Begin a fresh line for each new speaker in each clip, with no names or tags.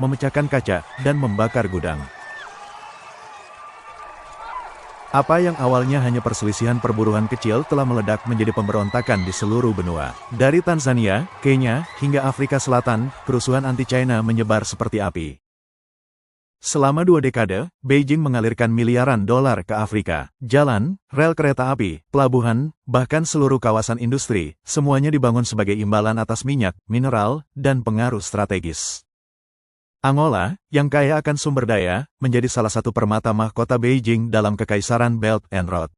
memecahkan kaca, dan membakar gudang. Apa yang awalnya hanya perselisihan perburuan kecil telah meledak menjadi pemberontakan di seluruh benua. Dari Tanzania, Kenya, hingga Afrika Selatan, kerusuhan anti-China menyebar seperti api. Selama 2 dekade, Beijing mengalirkan miliaran dolar ke Afrika. Jalan, rel kereta api, pelabuhan, bahkan seluruh kawasan industri, semuanya dibangun sebagai imbalan atas minyak, mineral, dan pengaruh strategis. Angola, yang kaya akan sumber daya, menjadi salah satu permata mahkota Beijing dalam Kekaisaran Belt and Road.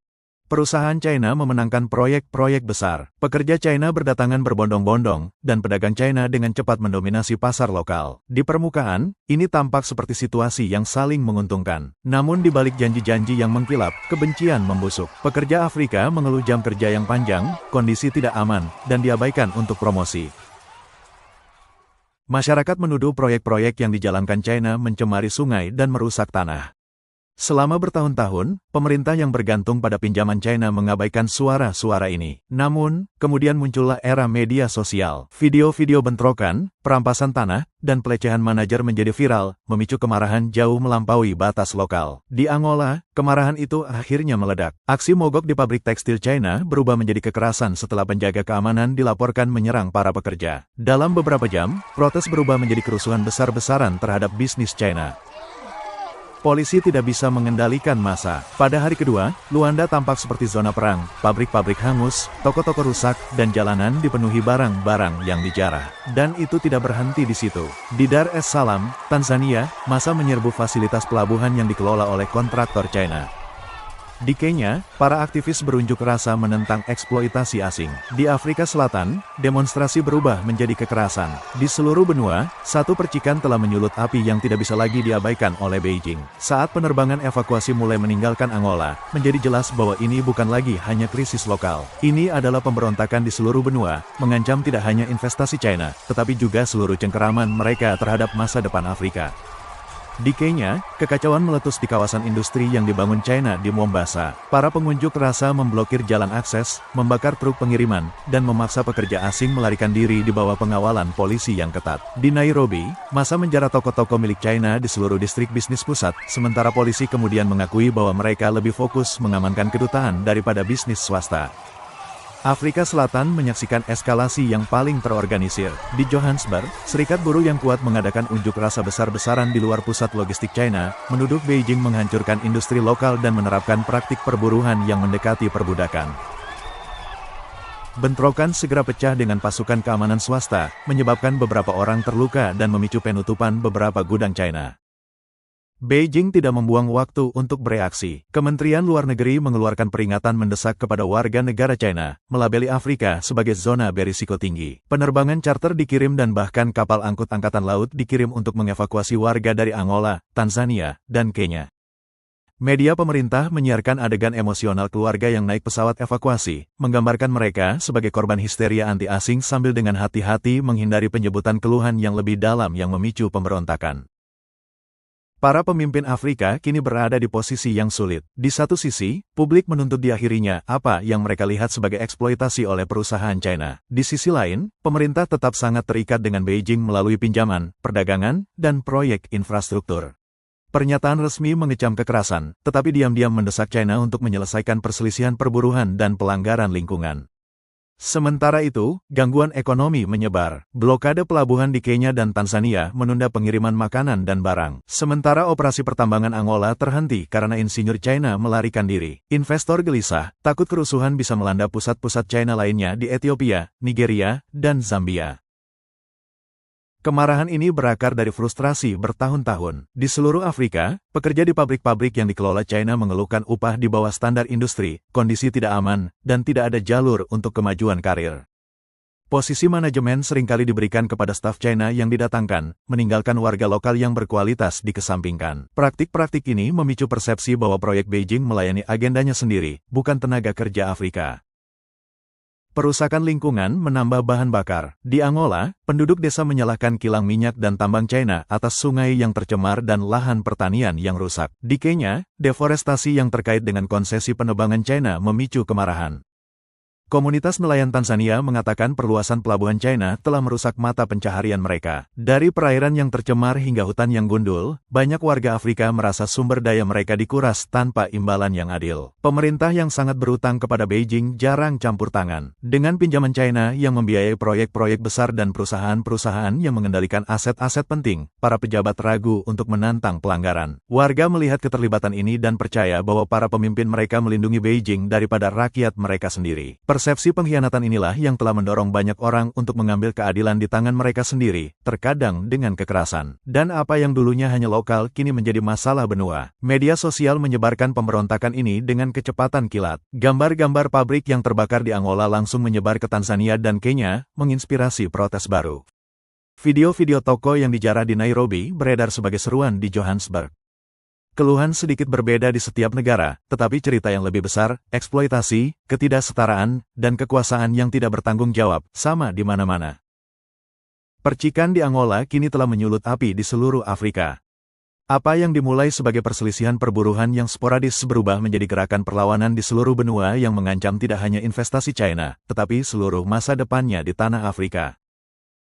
Perusahaan China memenangkan proyek-proyek besar, pekerja China berdatangan berbondong-bondong, dan pedagang China dengan cepat mendominasi pasar lokal. Di permukaan, ini tampak seperti situasi yang saling menguntungkan. Namun di balik janji-janji yang mengkilap, kebencian membusuk. Pekerja Afrika mengeluh jam kerja yang panjang, kondisi tidak aman, dan diabaikan untuk promosi. Masyarakat menuduh proyek-proyek yang dijalankan China mencemari sungai dan merusak tanah. Selama bertahun-tahun, pemerintah yang bergantung pada pinjaman China mengabaikan suara-suara ini. Namun, kemudian muncullah era media sosial. Video-video bentrokan, perampasan tanah, dan pelecehan manajer menjadi viral, memicu kemarahan jauh melampaui batas lokal. Di Angola, kemarahan itu akhirnya meledak. Aksi mogok di pabrik tekstil China berubah menjadi kekerasan setelah penjaga keamanan dilaporkan menyerang para pekerja. Dalam beberapa jam, protes berubah menjadi kerusuhan besar-besaran terhadap bisnis China. Polisi tidak bisa mengendalikan massa. Pada hari kedua, Luanda tampak seperti zona perang, pabrik-pabrik hangus, toko-toko rusak, dan jalanan dipenuhi barang-barang yang dijarah. Dan itu tidak berhenti di situ. Di Dar es Salaam, Tanzania, massa menyerbu fasilitas pelabuhan yang dikelola oleh kontraktor China. Di Kenya, para aktivis berunjuk rasa menentang eksploitasi asing. Di Afrika Selatan, demonstrasi berubah menjadi kekerasan. Di seluruh benua, satu percikan telah menyulut api yang tidak bisa lagi diabaikan oleh Beijing. Saat penerbangan evakuasi mulai meninggalkan Angola, menjadi jelas bahwa ini bukan lagi hanya krisis lokal. Ini adalah pemberontakan di seluruh benua, mengancam tidak hanya investasi China, tetapi juga seluruh cengkeraman mereka terhadap masa depan Afrika. Di Kenya, kekacauan meletus di kawasan industri yang dibangun China di Mombasa. Para pengunjuk rasa memblokir jalan akses, membakar truk pengiriman, dan memaksa pekerja asing melarikan diri di bawah pengawalan polisi yang ketat. Di Nairobi, massa menjara toko-toko milik China di seluruh distrik bisnis pusat, sementara polisi kemudian mengakui bahwa mereka lebih fokus mengamankan kedutaan daripada bisnis swasta. Afrika Selatan menyaksikan eskalasi yang paling terorganisir. Di Johannesburg, serikat buruh yang kuat mengadakan unjuk rasa besar-besaran di luar pusat logistik China, menuduh Beijing menghancurkan industri lokal dan menerapkan praktik perburuhan yang mendekati perbudakan. Bentrokan segera pecah dengan pasukan keamanan swasta, menyebabkan beberapa orang terluka dan memicu penutupan beberapa gudang China. Beijing tidak membuang waktu untuk bereaksi. Kementerian Luar Negeri mengeluarkan peringatan mendesak kepada warga negara China, melabeli Afrika sebagai zona berisiko tinggi. Penerbangan charter dikirim dan bahkan kapal angkut angkatan laut dikirim untuk mengevakuasi warga dari Angola, Tanzania, dan Kenya. Media pemerintah menyiarkan adegan emosional keluarga yang naik pesawat evakuasi, menggambarkan mereka sebagai korban histeria anti-asing sambil dengan hati-hati menghindari penyebutan keluhan yang lebih dalam yang memicu pemberontakan. Para pemimpin Afrika kini berada di posisi yang sulit. Di satu sisi, publik menuntut diakhirinya apa yang mereka lihat sebagai eksploitasi oleh perusahaan China. Di sisi lain, pemerintah tetap sangat terikat dengan Beijing melalui pinjaman, perdagangan, dan proyek infrastruktur. Pernyataan resmi mengecam kekerasan, tetapi diam-diam mendesak China untuk menyelesaikan perselisihan perburuhan dan pelanggaran lingkungan. Sementara itu, gangguan ekonomi menyebar. Blokade pelabuhan di Kenya dan Tanzania menunda pengiriman makanan dan barang. Sementara operasi pertambangan Angola terhenti karena insinyur China melarikan diri. Investor gelisah, takut kerusuhan bisa melanda pusat-pusat China lainnya di Ethiopia, Nigeria, dan Zambia. Kemarahan ini berakar dari frustrasi bertahun-tahun. Di seluruh Afrika, pekerja di pabrik-pabrik yang dikelola China mengeluhkan upah di bawah standar industri, kondisi tidak aman, dan tidak ada jalur untuk kemajuan karir. Posisi manajemen seringkali diberikan kepada staf China yang didatangkan, meninggalkan warga lokal yang berkualitas dikesampingkan. Praktik-praktik ini memicu persepsi bahwa proyek Beijing melayani agendanya sendiri, bukan tenaga kerja Afrika. Perusakan lingkungan menambah bahan bakar. Di Angola, penduduk desa menyalahkan kilang minyak dan tambang China atas sungai yang tercemar dan lahan pertanian yang rusak. Di Kenya, deforestasi yang terkait dengan konsesi penebangan China memicu kemarahan. Komunitas nelayan Tanzania mengatakan perluasan pelabuhan China telah merusak mata pencaharian mereka. Dari perairan yang tercemar hingga hutan yang gundul, banyak warga Afrika merasa sumber daya mereka dikuras tanpa imbalan yang adil. Pemerintah yang sangat berutang kepada Beijing jarang campur tangan. Dengan pinjaman China yang membiayai proyek-proyek besar dan perusahaan-perusahaan yang mengendalikan aset-aset penting, para pejabat ragu untuk menantang pelanggaran. Warga melihat keterlibatan ini dan percaya bahwa para pemimpin mereka melindungi Beijing daripada rakyat mereka sendiri. Persepsi pengkhianatan inilah yang telah mendorong banyak orang untuk mengambil keadilan di tangan mereka sendiri, terkadang dengan kekerasan. Dan apa yang dulunya hanya lokal kini menjadi masalah benua. Media sosial menyebarkan pemberontakan ini dengan kecepatan kilat. Gambar-gambar pabrik yang terbakar di Angola langsung menyebar ke Tanzania dan Kenya, menginspirasi protes baru. Video-video toko yang dijarah di Nairobi beredar sebagai seruan di Johannesburg. Keluhan sedikit berbeda di setiap negara, tetapi cerita yang lebih besar, eksploitasi, ketidaksetaraan, dan kekuasaan yang tidak bertanggung jawab, sama di mana-mana. Percikan di Angola kini telah menyulut api di seluruh Afrika. Apa yang dimulai sebagai perselisihan perburuhan yang sporadis berubah menjadi gerakan perlawanan di seluruh benua yang mengancam tidak hanya investasi China, tetapi seluruh masa depannya di tanah Afrika.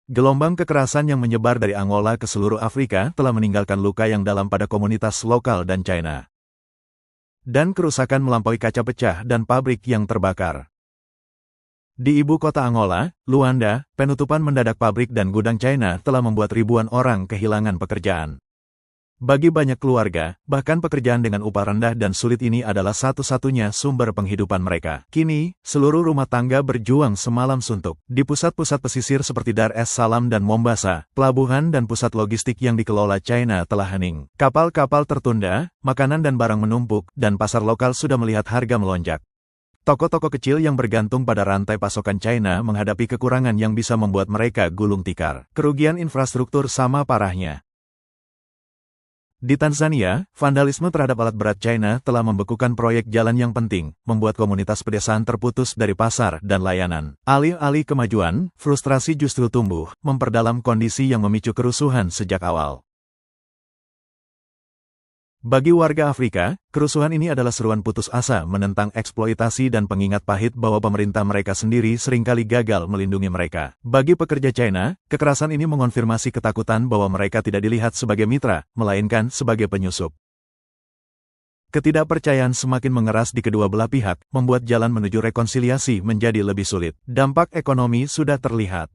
Gelombang kekerasan yang menyebar dari Angola ke seluruh Afrika telah meninggalkan luka yang dalam pada komunitas lokal dan China. Dan kerusakan melampaui kaca pecah dan pabrik yang terbakar. Di ibu kota Angola, Luanda, penutupan mendadak pabrik dan gudang China telah membuat ribuan orang kehilangan pekerjaan. Bagi banyak keluarga, bahkan pekerjaan dengan upah rendah dan sulit ini adalah satu-satunya sumber penghidupan mereka. Kini, seluruh rumah tangga berjuang semalam suntuk. Di pusat-pusat pesisir seperti Dar es Salaam dan Mombasa, pelabuhan dan pusat logistik yang dikelola China telah hening. Kapal-kapal tertunda, makanan dan barang menumpuk, dan pasar lokal sudah melihat harga melonjak. Toko-toko kecil yang bergantung pada rantai pasokan China menghadapi kekurangan yang bisa membuat mereka gulung tikar. Kerugian infrastruktur sama parahnya. Di Tanzania, vandalisme terhadap alat berat China telah membekukan proyek jalan yang penting, membuat komunitas pedesaan terputus dari pasar dan layanan. Alih-alih kemajuan, frustrasi justru tumbuh, memperdalam kondisi yang memicu kerusuhan sejak awal. Bagi warga Afrika, kerusuhan ini adalah seruan putus asa menentang eksploitasi dan pengingat pahit bahwa pemerintah mereka sendiri seringkali gagal melindungi mereka. Bagi pekerja China, kekerasan ini mengonfirmasi ketakutan bahwa mereka tidak dilihat sebagai mitra, melainkan sebagai penyusup. Ketidakpercayaan semakin mengeras di kedua belah pihak, membuat jalan menuju rekonsiliasi menjadi lebih sulit. Dampak ekonomi sudah terlihat.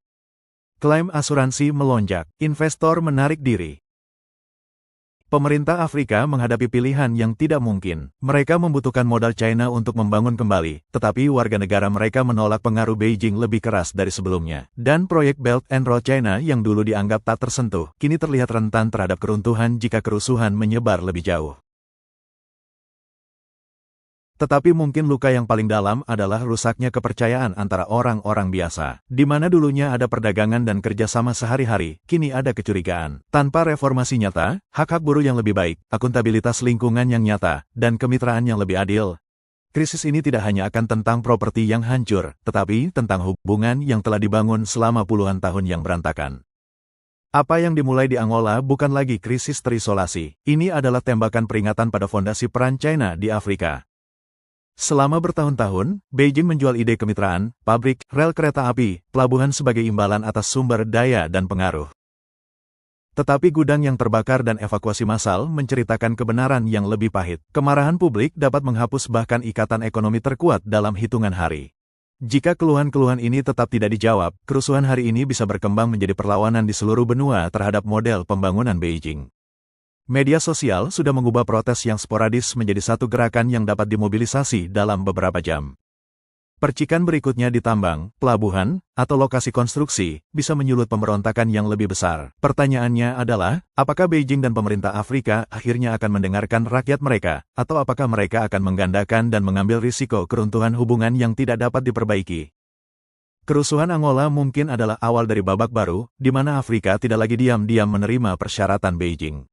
Klaim asuransi melonjak, investor menarik diri. Pemerintah Afrika menghadapi pilihan yang tidak mungkin. Mereka membutuhkan modal China untuk membangun kembali, tetapi warga negara mereka menolak pengaruh Beijing lebih keras dari sebelumnya. Dan proyek Belt and Road China yang dulu dianggap tak tersentuh, kini terlihat rentan terhadap keruntuhan jika kerusuhan menyebar lebih jauh. Tetapi mungkin luka yang paling dalam adalah rusaknya kepercayaan antara orang-orang biasa. Di mana dulunya ada perdagangan dan kerjasama sehari-hari, kini ada kecurigaan. Tanpa reformasi nyata, hak-hak buruh yang lebih baik, akuntabilitas lingkungan yang nyata, dan kemitraan yang lebih adil. Krisis ini tidak hanya akan tentang properti yang hancur, tetapi tentang hubungan yang telah dibangun selama puluhan tahun yang berantakan. Apa yang dimulai di Angola bukan lagi krisis terisolasi. Ini adalah tembakan peringatan pada fondasi peran China di Afrika. Selama bertahun-tahun, Beijing menjual ide kemitraan, pabrik, rel kereta api, pelabuhan sebagai imbalan atas sumber daya dan pengaruh. Tetapi gudang yang terbakar dan evakuasi massal menceritakan kebenaran yang lebih pahit. Kemarahan publik dapat menghapus bahkan ikatan ekonomi terkuat dalam hitungan hari. Jika keluhan-keluhan ini tetap tidak dijawab, kerusuhan hari ini bisa berkembang menjadi perlawanan di seluruh benua terhadap model pembangunan Beijing. Media sosial sudah mengubah protes yang sporadis menjadi satu gerakan yang dapat dimobilisasi dalam beberapa jam. Percikan berikutnya di tambang, pelabuhan, atau lokasi konstruksi, bisa menyulut pemberontakan yang lebih besar. Pertanyaannya adalah, apakah Beijing dan pemerintah Afrika akhirnya akan mendengarkan rakyat mereka, atau apakah mereka akan menggandakan dan mengambil risiko keruntuhan hubungan yang tidak dapat diperbaiki? Kerusuhan Angola mungkin adalah awal dari babak baru, di mana Afrika tidak lagi diam-diam menerima persyaratan Beijing.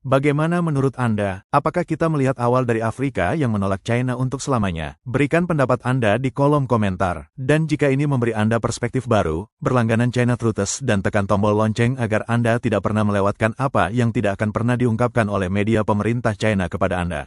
Bagaimana menurut Anda? Apakah kita melihat awal dari Afrika yang menolak China untuk selamanya? Berikan pendapat Anda di kolom komentar. Dan jika ini memberi Anda perspektif baru, berlangganan China Truths dan tekan tombol lonceng agar Anda tidak pernah melewatkan apa yang tidak akan pernah diungkapkan oleh media pemerintah China kepada Anda.